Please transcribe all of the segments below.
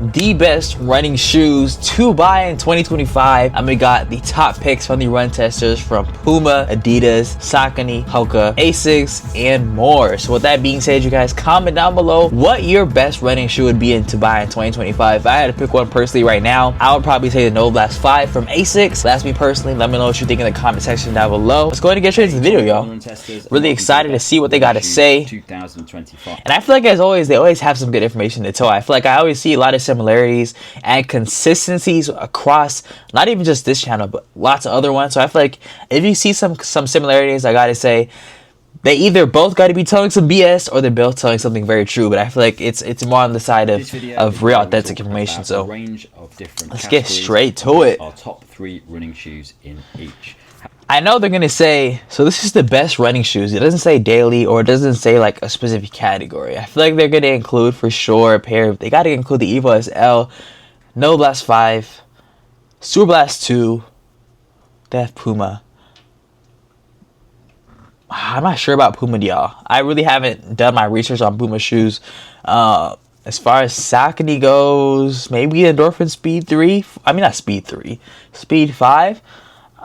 the best running shoes to buy in 2025. And we got the top picks from the run testers from Puma, Adidas, Saucony, Hoka, Asics, and more. So with that being said, you guys comment down below what your best running shoe would be in to buy in 2025. If I had to pick one personally right now, I would probably say the No Blast 5 from Asics. That's me personally. Let me know what you think in the comment section down below. Let's go ahead and get straight into the video, y'all. Really excited to see what they got to say. 2025. And I feel like, as always, they always have some good information to tell. I feel like I always see a lot of similarities and consistencies across not even just this channel, but lots of other ones. So I feel like if you see some similarities, I gotta say they either both got to be telling some BS or they're both telling something very true. But I feel like it's more on the side of real authentic information. So let's get straight to it. Our top 3 running shoes in each. I know they're gonna say, so this is the best running shoes. It doesn't say daily, or it doesn't say like a specific category. I feel like they're gonna include for sure a pair of, they gotta include the EVO SL, No Blast 5, Super Blast 2, they have Puma. I'm not sure about Puma, y'all. I really haven't done my research on Puma shoes. As far as Saucony goes, maybe Endorphin Speed 3. I mean, not Speed 3, Speed 5.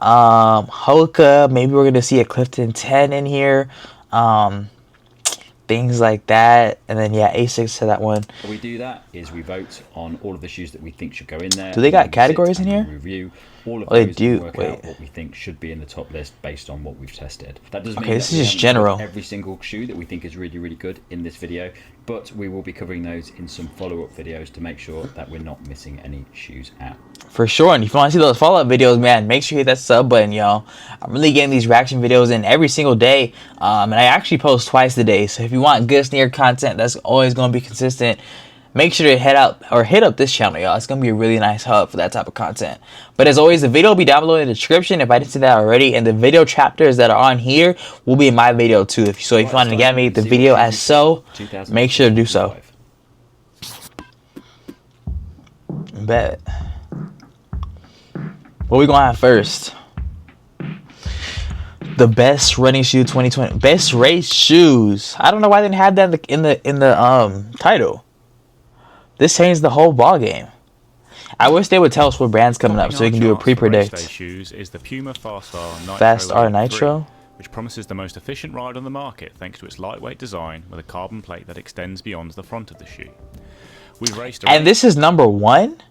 Hoka, maybe we're gonna see a Clifton 10 in here, things like that. And then yeah, Asics to that one. What we do that is we vote on all of the shoes that we think should go in there. Do they got categories in here? Review all of they those do. and work out what we think should be in the top list based on what we've tested. That doesn't mean this is just general. Every single shoe that we think is really good in this video, but we will be covering those in some follow-up videos to make sure that we're not missing any shoes out. For sure. And if you want to see those follow-up videos, man, make sure you hit that sub button, y'all. I'm really getting these reaction videos in every single day, and I actually post twice a day. So if you want good sneaker content that's always going to be consistent, make sure to hit up this channel, y'all. It's going to be a really nice hub for that type of content. But as always, the video will be down below in the description if I didn't say that already. And the video chapters that are on here will be in my video too. If you want to get me the video as so, make sure to do so. Bet. What we gonna have first? The best running shoe 2020. Best race shoes. I don't know why they didn't have that in the title. This changed the whole ball game. I wish they would tell us what brand's coming up so we can do a pre-predict. Shoes is the Puma Fast R Nitro, which promises the most efficient ride on the market thanks to its lightweight design with a carbon plate that extends beyond the front of the shoe. We've raced and this is number 1.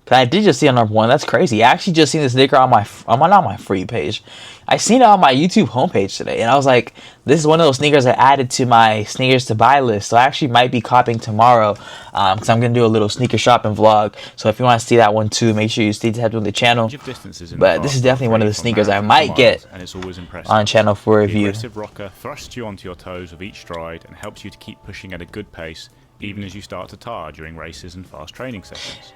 I did just see on number 1. That's crazy. I actually just seen this sneaker on my not my free page. I seen it on my YouTube homepage today, and I was like, this is one of those sneakers I added to my sneakers to buy list. So I actually might be copying tomorrow, because I'm gonna do a little sneaker shopping vlog. So if you want to see that one too, make sure you stay tapped with the channel. But this is definitely one of the sneakers I might get on channel for review. The aggressive rocker thrusts you onto your toes with each stride and helps you to keep pushing at a good pace, even as you start to tire during races and fast training sessions.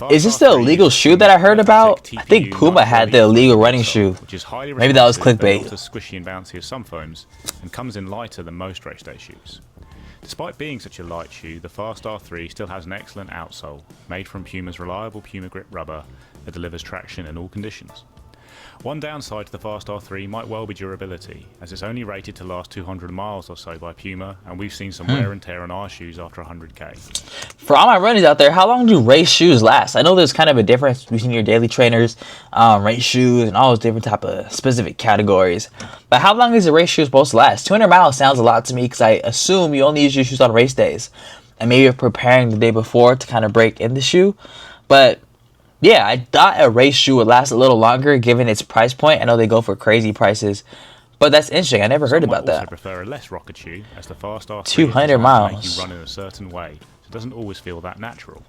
Is this the illegal shoe that I heard about? I think Puma had the illegal running shoe. Maybe that was clickbait. Not as squishy and bouncy as some foams, and comes in lighter than most race day shoes. Despite being such a light shoe, the Fast R3 still has an excellent outsole, made from Puma's reliable Puma grip rubber that delivers traction in all conditions. One downside to the Fast R3 might well be durability, as it's only rated to last 200 miles or so by Puma, and we've seen some wear and tear on our shoes after 100k. For all my runners out there, how long do race shoes last? I know there's kind of a difference between your daily trainers, race shoes, and all those different type of specific categories. But how long is a race shoe supposed to last? 200 miles sounds a lot to me, because I assume you only use your shoes on race days, and maybe you're preparing the day before to kind of break in the shoe. But yeah, I thought a race shoe would last a little longer given its price point. I know they go for crazy prices, but that's interesting. I never heard about that. I prefer a less rocket shoe, as the Fast R3 200 miles make you run in a certain way, so it doesn't always feel that natural.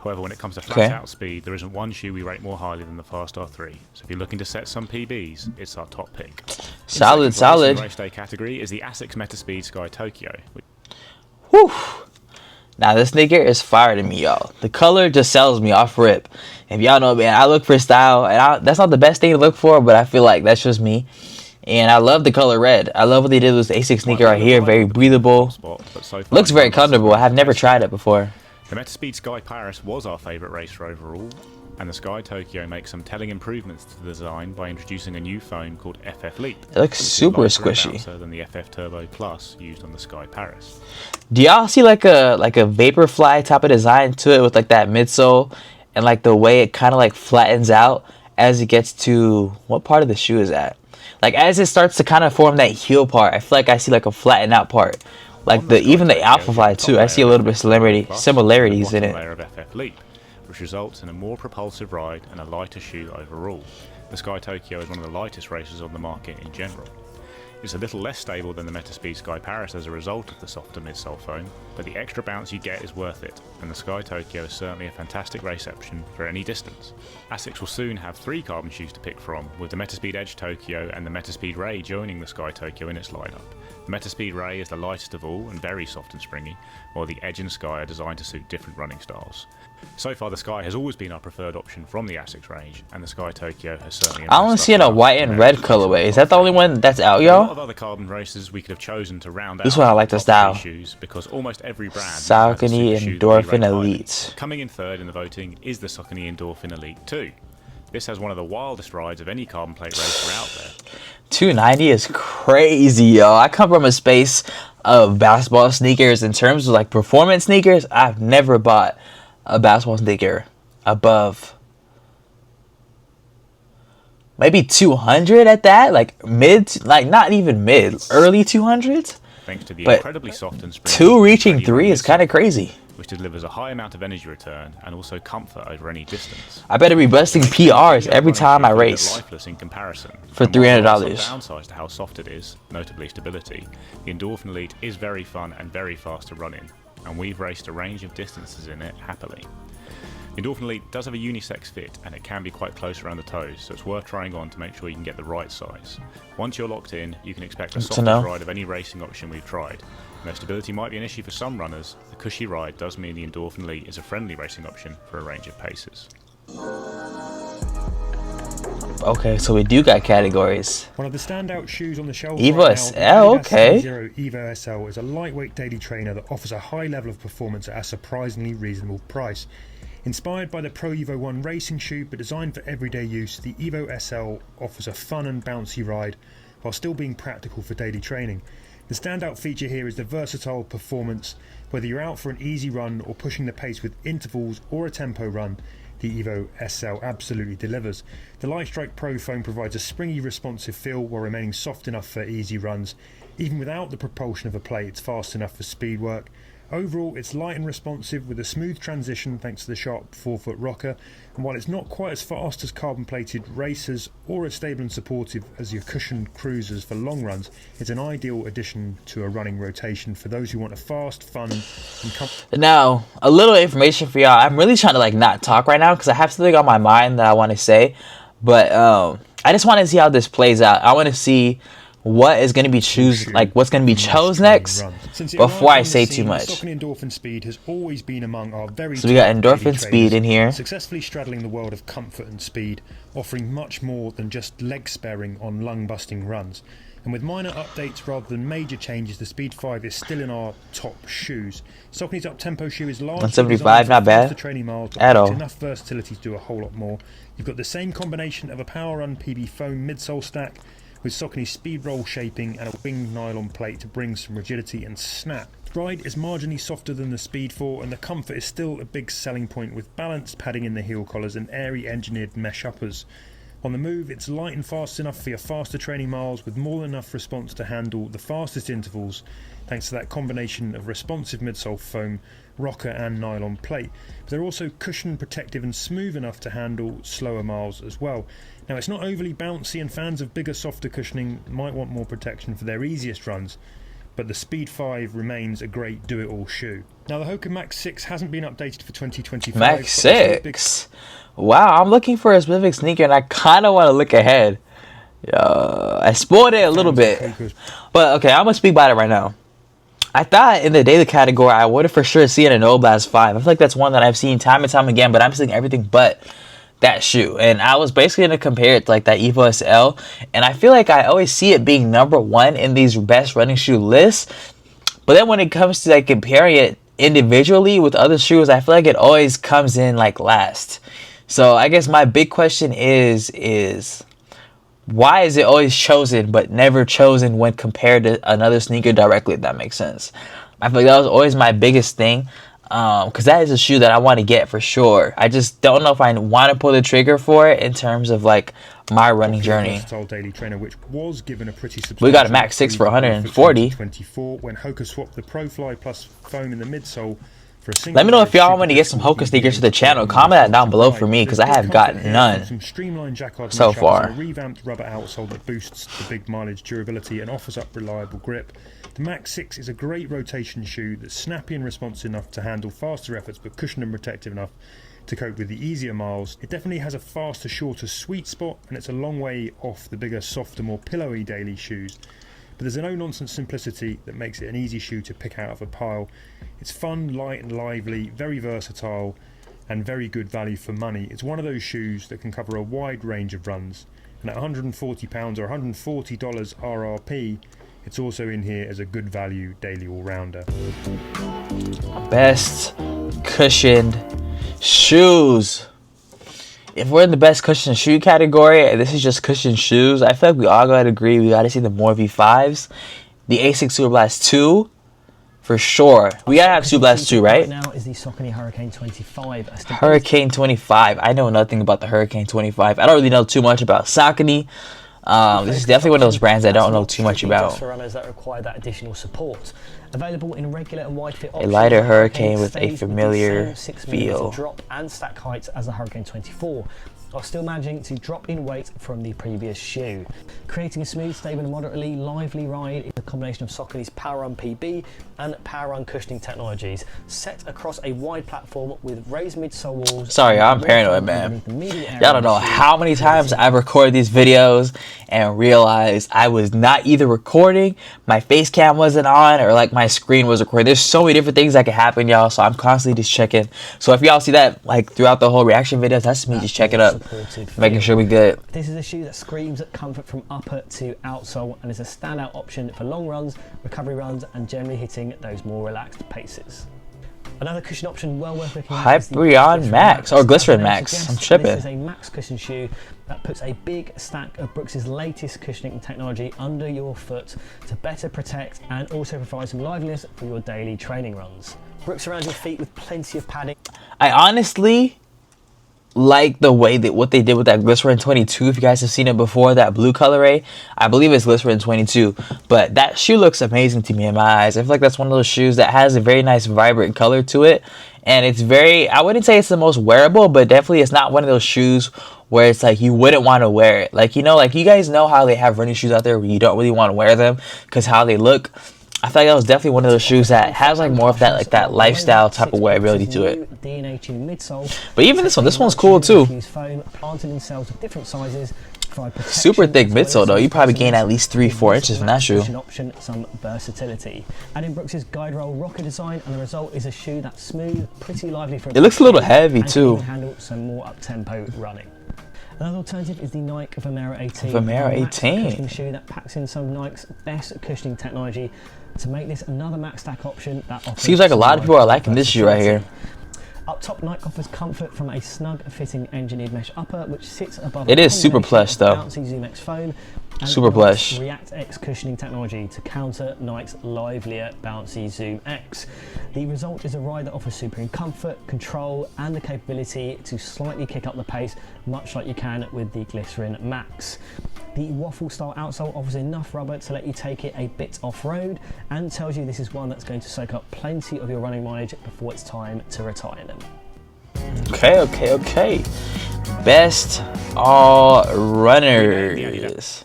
However, when it comes to flat-out speed, there isn't one shoe we rate more highly than the Fast R3. So if you're looking to set some PBs, it's our top pick. Solid. In the race day category is the Asics Metaspeed Sky Tokyo. Whew. Now this sneaker is fire to me, y'all. The color just sells me off rip. If y'all know, man, I look for style, and that's not the best thing to look for, but I feel like that's just me. And I love the color red. I love what they did with this Asics sneaker right here. Very breathable. Looks very comfortable. I have never tried it before. The Metaspeed Sky Paris was our favourite racer overall. and the Sky Tokyo makes some telling improvements to the design by introducing a new foam called FF Leap. It looks super squishy. Than the FF Turbo Plus used on the Sky Paris. Do y'all see like a Vaporfly type of design to it with like that midsole and like the way it kind of like flattens out as it gets to what part of the shoe is that? Like as it starts to kind of form that heel part, I feel like I see like a flattened out part. Like even the Alphafly too, I see a little bit similarities in it. Layer of FF Leap, which results in a more propulsive ride and a lighter shoe overall. The Sky Tokyo is one of the lightest racers on the market in general. It's a little less stable than the Metaspeed Sky Paris as a result of the softer midsole foam, but the extra bounce you get is worth it, and the Sky Tokyo is certainly a fantastic race option for any distance. Asics will soon have 3 carbon shoes to pick from, with the Metaspeed Edge Tokyo and the Metaspeed Ray joining the Sky Tokyo in its lineup. The Metaspeed Ray is the lightest of all and very soft and springy, while the Edge and Sky are designed to suit different running styles. So far the Sky has always been our preferred option from the Asics range, and the Sky Tokyo has certainly... I only see it in a white and red colorway. Is that the only one that's out, y'all? A lot of other carbon races we could have chosen to round out this one I like the style. Shoes because almost every brand Saucony Endorphin Elite. Coming in third in the voting is the Saucony Endorphin Elite 2. This has one of the wildest rides of any carbon plate racer out there. 290 is crazy, yo. I come from a space of basketball sneakers. In terms of like performance sneakers, I've never bought a basketball sneaker above maybe 200 at that, like mid, like not even mid, early 200s. Thanks to the incredibly soft and springy 2 reaching 3 is kind of crazy. Which delivers a high amount of energy return and also comfort over any distance. I better be busting PRs every time I race. Lifeless in comparison. For $300. Downsides to how soft it is, notably stability. The Endorphin Elite is very fun and very fast to run in, and we've raced a range of distances in it happily. The Endorphin Elite does have a unisex fit and it can be quite close around the toes, so it's worth trying on to make sure you can get the right size. Once you're locked in, you can expect the softest ride of any racing option we've tried. Though stability might be an issue for some runners, the cushy ride does mean the Endorphin Elite is a friendly racing option for a range of paces. Okay, so we do got categories. One of the standout shoes on the shelf EVO right SL, now, okay. Adidas Adizero EVO SL is a lightweight daily trainer that offers a high level of performance at a surprisingly reasonable price. Inspired by the Pro Evo 1 racing shoe but designed for everyday use, the EVO SL offers a fun and bouncy ride while still being practical for daily training. The standout feature here is the versatile performance. Whether you're out for an easy run or pushing the pace with intervals or a tempo run, the EVO SL absolutely delivers. The Lightstrike Pro foam provides a springy, responsive feel while remaining soft enough for easy runs. Even without the propulsion of a plate, it's fast enough for speed work. Overall, it's light and responsive with a smooth transition thanks to the sharp 4-foot rocker, and while it's not quite as fast as carbon-plated racers or as stable and supportive as your cushioned cruisers for long runs, it's an ideal addition to a running rotation for those who want a fast, fun, and comfortable. Now, a little information for y'all. I'm really trying to like not talk right now because I have something on my mind that I want to say, but I just want to see how this plays out. I want to see what is going to be what's going to be chose next before I say too much. Saucony Endorphin Speed has always been among our very so we got Endorphin Speed in here, successfully straddling the world of comfort and speed, offering much more than just leg sparing on lung-busting runs. And with minor updates rather than major changes, the Speed 5 is still in our top shoes. Saucony's up-tempo shoe is large, 175, not bad training miles, at all. Enough versatility to do a whole lot more. You've got the same combination of a Power Run PB foam midsole stack with Saucony speed roll shaping and a winged nylon plate to bring some rigidity and snap. The ride is marginally softer than the Speed 4 and the comfort is still a big selling point with balanced padding in the heel collars and airy engineered mesh uppers. On the move, it's light and fast enough for your faster training miles with more than enough response to handle the fastest intervals thanks to that combination of responsive midsole foam, rocker and nylon plate. But they're also cushion protective and smooth enough to handle slower miles as well. Now it's not overly bouncy and fans of bigger, softer cushioning might want more protection for their easiest runs, but the Speed 5 remains a great do-it-all shoe. Now the Hoka Mach X has been updated for 2025. Mach 6? Wow, I'm looking for a specific sneaker and I kind of want to look ahead. I spoiled it a little bit. But okay, I'm going to speak about it right now. I thought in the daily category I would have for sure seen an Oblast 5. I feel like that's one that I've seen time and time again, but I'm seeing everything but that shoe. And I was basically going to compare it to like that EVO SL. And I feel like I always see it being #1 in these best running shoe lists. But then when it comes to like comparing it individually with other shoes, I feel like it always comes in like last. So I guess my big question is why is it always chosen but never chosen when compared to another sneaker directly, if that makes sense? I feel like that was always my biggest thing, because that is a shoe that I want to get for sure. I just don't know if I want to pull the trigger for it in terms of like my running journey. Daily trainer, which was given a pretty We got a Max 6 for 140. 24 when Hoka swapped the Pro Fly Plus foam in the midsole. Let me know if y'all want to get some Hoka sneakers to the channel. Comment that down below for me, because I have gotten none so far. A revamped rubber outsole that boosts the big mileage durability and offers up reliable grip. The Max 6 is a great rotation shoe that's snappy and responsive enough to handle faster efforts, but cushioned and protective enough to cope with the easier miles. It definitely has a faster, shorter sweet spot, and it's a long way off the bigger, softer, more pillowy daily shoes. But there's a no-nonsense simplicity that makes it an easy shoe to pick out of a pile. It's fun, light and lively, very versatile, and very good value for money. It's one of those shoes that can cover a wide range of runs, and at £140 or $140 RRP, it's also in here as a good value daily all-rounder. Best cushioned shoes. If we're in the best cushioned shoe category, and this is just cushioned shoes, I feel like we all gotta agree we gotta see the more V5s. The Asics Super Blast 2, for sure. We gotta have Super Blast 2, right? Now is the Saucony Hurricane 25. Hurricane 25. I know nothing about the Hurricane 25. I don't really know too much about Saucony. This is definitely one of those brands I don't know too much about. For runners that require that additional support. Available in regular and wide fit A options, lighter Hurricane with a stays familiar the same 6mm feel. drop and stack heights as the Hurricane 24, while still managing to drop in weight from the previous shoe. Creating a smooth, stable and moderately lively ride is a combination of Saucony's Power Run PB and Power Run cushioning technologies, set across a wide platform with raised midsole walls. Sorry, I'm paranoid, man. Y'all don't know how many times I've recorded these videos and realized I was not either recording, my face cam wasn't on, or like my screen was recording. There's so many different things that can happen, y'all, so I'm constantly just checking. So if y'all see that like throughout the whole reaction videos, that's me just checking up, making sure we good. This is a shoe that screams at comfort from upper to outsole and is a standout option for long runs, recovery runs, and generally hitting those more relaxed paces. Another cushion option well worth looking at is the Glycerin Max, or Glycerin Max. I'm tripping. This is a Max cushion shoe that puts a big stack of Brooks' latest cushioning technology under your foot to better protect and also provide some liveliness for your daily training runs. Brooks around your feet with plenty of padding. I honestly like the way that what they did with that Glycerin 22. If you guys have seen it before, that blue colorway, I believe it's Glycerin 22, but that shoe looks amazing to me in my eyes. I feel like that's one of those shoes that has a very nice vibrant color to it, and it's very, I wouldn't say it's the most wearable, but definitely it's not one of those shoes where it's like you wouldn't want to wear it. Like, you know, like you guys know how they have running shoes out there where you don't really want to wear them because how they look. I feel like that was definitely one of those shoes that has like more of that like that lifestyle type of wearability to it. But even this one's cool too. Super thick midsole though. You probably gain at least 3-4 inches from that shoe. Some versatility. Adding Brooks' guide roll rocker design, and the result is a shoe that's smooth, pretty lively for. It looks a little heavy too. Handle some more up-tempo running. Another alternative is the Nike Vomero 18. Vomero 18. Cushioning shoe that packs in some of Nike's best cushioning technology to make this another max stack option that offers. Seems like a lot of people are liking this shoe right here. Up top, Nike offers comfort from a snug-fitting engineered mesh upper, which sits above. It is super plush though. Bouncy Zoom X foam. Super plush. React X cushioning technology to counter Nike's livelier Bouncy Zoom X. The result is a ride that offers supreme comfort, control, and the capability to slightly kick up the pace, much like you can with the Glycerin Max. The waffle style outsole offers enough rubber to let you take it a bit off-road and tells you this is one that's going to soak up plenty of your running mileage before it's time to retire them. Okay. Best all runners.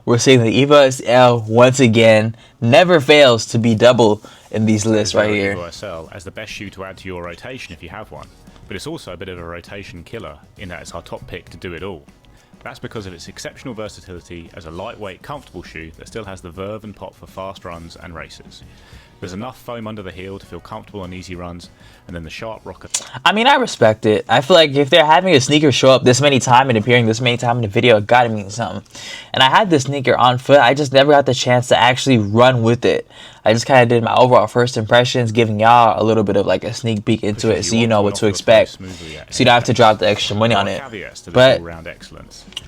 We're seeing the EVO SL once again never fails to be double in these lists right here. EVO SL as the best shoe to add to your rotation if you have one, but it's also a bit of a rotation killer in that it's our top pick to do it all. That's because of its exceptional versatility as a lightweight, comfortable shoe that still has the verve and pop for fast runs and races. There's enough foam under the heel to feel comfortable on easy runs, and then the sharp rocker. I mean, I respect it. I feel like if they're having a sneaker show up this many times and appearing this many times in the video, it gotta mean something. And I had this sneaker on foot. I just never got the chance to actually run with it. I just kind of did my overall first impressions, giving y'all a little bit of like a sneak peek into it, so you know what to expect, so you don't have to drop the extra money on it. But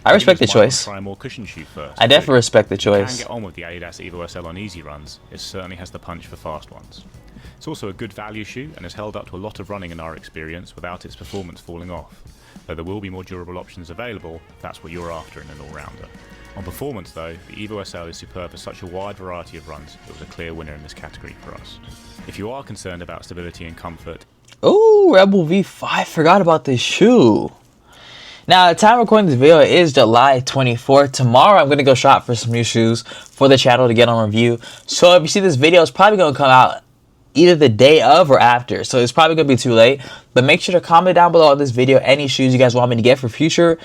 I respect the choice. I definitely respect the choice. You can get on with the Adidas EVO SL on easy runs. It certainly has the punch for fast ones. It's also a good value shoe and has held up to a lot of running in our experience without its performance falling off, though there will be more durable options available if that's what you're after in an all-rounder. On performance though, the EVO SL is superb for such a wide variety of runs. It was a clear winner in this category for us. If you are concerned about stability and comfort... Ooh, Rebel V5, forgot about this shoe. Now, the time of recording this video is July 24th. Tomorrow, I'm going to go shop for some new shoes for the channel to get on review. So if you see this video, it's probably going to come out either the day of or after. So it's probably going to be too late. But make sure to comment down below on this video any shoes you guys want me to get for future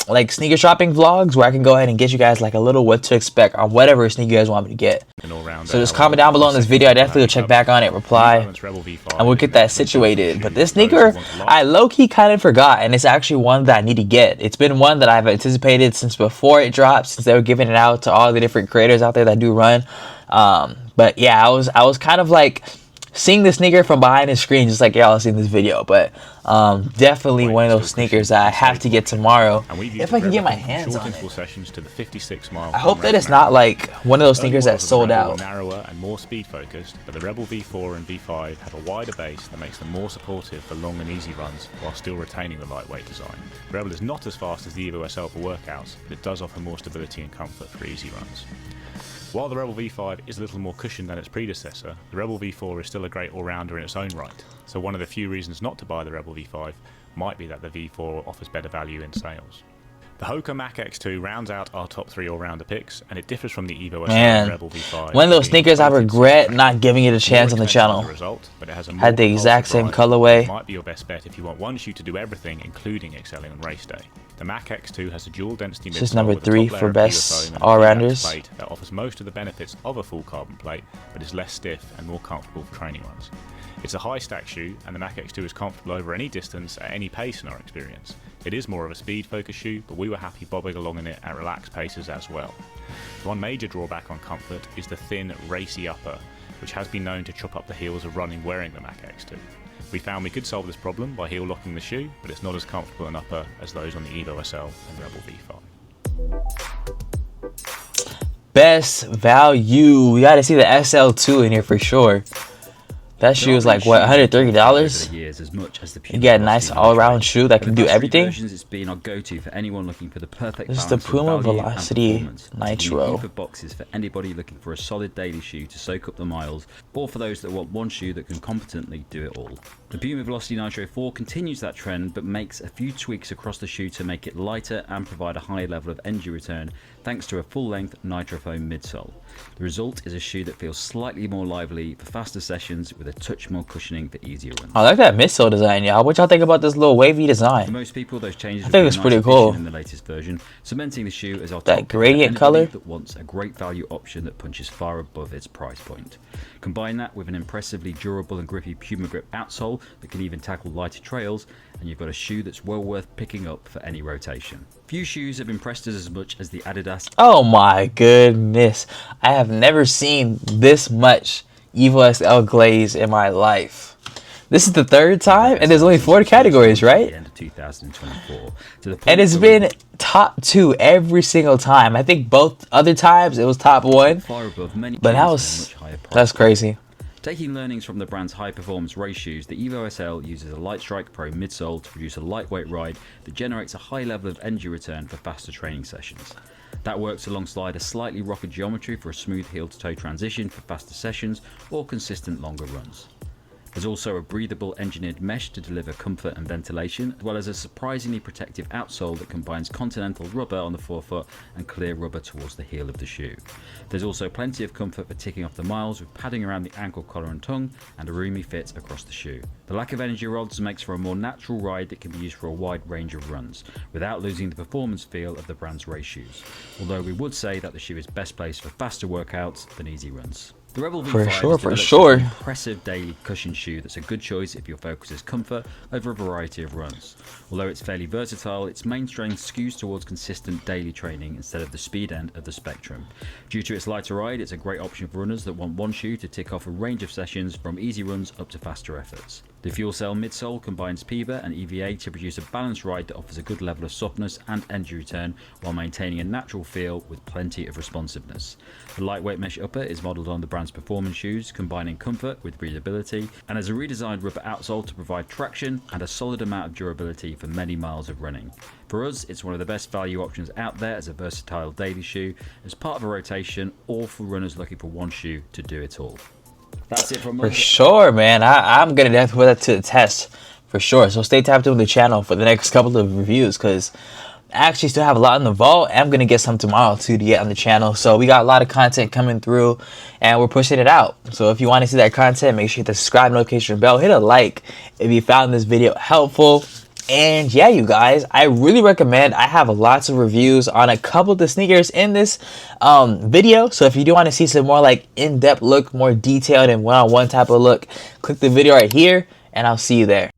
like sneaker shopping vlogs, where I can go ahead and get you guys like a little what to expect on whatever sneaker you guys want me to get. So just comment down below on this video. I definitely will check back on it, reply, and we'll get that situated. But this sneaker, I low-key kind of forgot, and it's actually one that I need to get. It's been one that I've anticipated since before it dropped, since they were giving it out to all the different creators out there that do run. But yeah, I was kind of like seeing the sneaker from behind the screen, just like y'all see in this video. But definitely one of those sneakers that I have to get tomorrow if I can get my hands on it. I hope that it's not like one of those sneakers that's sold out. Narrower and more speed focused, but the Rebel V4 and V5 have a wider base that makes them more supportive for long and easy runs while still retaining the lightweight design. The Rebel is not as fast as the EVO SL for workouts, but it does offer more stability and comfort for easy runs. While the Rebel V5 is a little more cushioned than its predecessor, the Rebel V4 is still a great all-rounder in its own right, so one of the few reasons not to buy the Rebel V5 might be that the V4 offers better value in sales. The Hoka Mach X2 rounds out our top 3 all-rounder picks, and it differs from the EVO SL and Rebel V5. One of those sneakers I regret not giving it a chance on the channel. Had the exact same colorway. Might be your best bet if you want one shoe to do everything, including excelling on race day. The Mach X2 has a dual density midsole. This is number 3 for best all-rounders. That offers most of the benefits of a full carbon plate, but is less stiff and more comfortable for training runs. It's a high stack shoe, and the Mach X2 is comfortable over any distance at any pace in our experience. It is more of a speed focused shoe, but we were happy bobbing along in it at relaxed paces as well. One major drawback on comfort is the thin, racy upper, which has been known to chop up the heels of running wearing the Mach X2. We found we could solve this problem by heel locking the shoe, but it's not as comfortable an upper as those on the EVO SL and Rebel V5. Best value. We gotta see the SL2 in here for sure. That shoe is like what, $130? You get a nice all-around shoe that can do everything. It's been our go-to for anyone looking for the perfect this is the Puma Velocity Nitro. For boxes for anybody looking for a solid daily shoe to soak up the miles, or for those that want one shoe that can competently do it all. The Puma Velocity Nitro 4 continues that trend, but makes a few tweaks across the shoe to make it lighter and provide a higher level of energy return thanks to a full-length Nitro foam midsole. The result is a shoe that feels slightly more lively for faster sessions with a touch more cushioning for easier runs. I like that midsole design, y'all. What y'all think about this little wavy design? For most people, those changes I think it's pretty cool. In the latest version, cementing the shoe as our that gradient color that wants a great value option that punches far above its price point. Combine that with an impressively durable and grippy Puma grip outsole that can even tackle lighter trails, and you've got a shoe that's well worth picking up for any rotation. Few shoes have impressed us as much as the Adidas. Oh my goodness, I have never seen this much EVO SL glaze in my life. This is the 3rd time, and there's only 4 categories, right? End of 2024. And it's been top 2 every single time. I think both other times it was top 1, but that's crazy. Taking learnings from the brand's high-performance race shoes, the EVO SL uses a Light Strike Pro midsole to produce a lightweight ride that generates a high level of energy return for faster training sessions. That works alongside a slightly rocker geometry for a smooth heel-to-toe transition for faster sessions or consistent longer runs. There's also a breathable engineered mesh to deliver comfort and ventilation, as well as a surprisingly protective outsole that combines continental rubber on the forefoot and clear rubber towards the heel of the shoe. There's also plenty of comfort for ticking off the miles with padding around the ankle, collar and tongue, and a roomy fit across the shoe. The lack of energy rods makes for a more natural ride that can be used for a wide range of runs, without losing the performance feel of the brand's race shoes. Although we would say that the shoe is best placed for faster workouts than easy runs. The Rebel V5 For is sure, for developed sure. as an impressive daily cushion shoe that's a good choice if your focus is comfort over a variety of runs. Although it's fairly versatile, its main strength skews towards consistent daily training instead of the speed end of the spectrum. Due to its lighter ride, it's a great option for runners that want one shoe to tick off a range of sessions from easy runs up to faster efforts. The Fuel Cell midsole combines PIBA and EVA to produce a balanced ride that offers a good level of softness and energy return while maintaining a natural feel with plenty of responsiveness. The lightweight mesh upper is modelled on the brand's performance shoes, combining comfort with breathability, and has a redesigned rubber outsole to provide traction and a solid amount of durability for many miles of running. For us, it's one of the best value options out there as a versatile daily shoe, as part of a rotation, or for runners looking for one shoe to do it all. That's it from For us. sure, man. I'm gonna definitely put that to the test for sure. So stay tapped into the channel for the next couple of reviews, because I actually still have a lot in the vault. I'm gonna get some tomorrow too to get on the channel. So we got a lot of content coming through, and we're pushing it out. So if you want to see that content, make sure you hit the subscribe notification bell, hit a like if you found this video helpful. And yeah, you guys, I really recommend. I have lots of reviews on a couple of the sneakers in this video. So if you do want to see some more like in-depth look, more detailed and one-on-one type of look, click the video right here, and I'll see you there.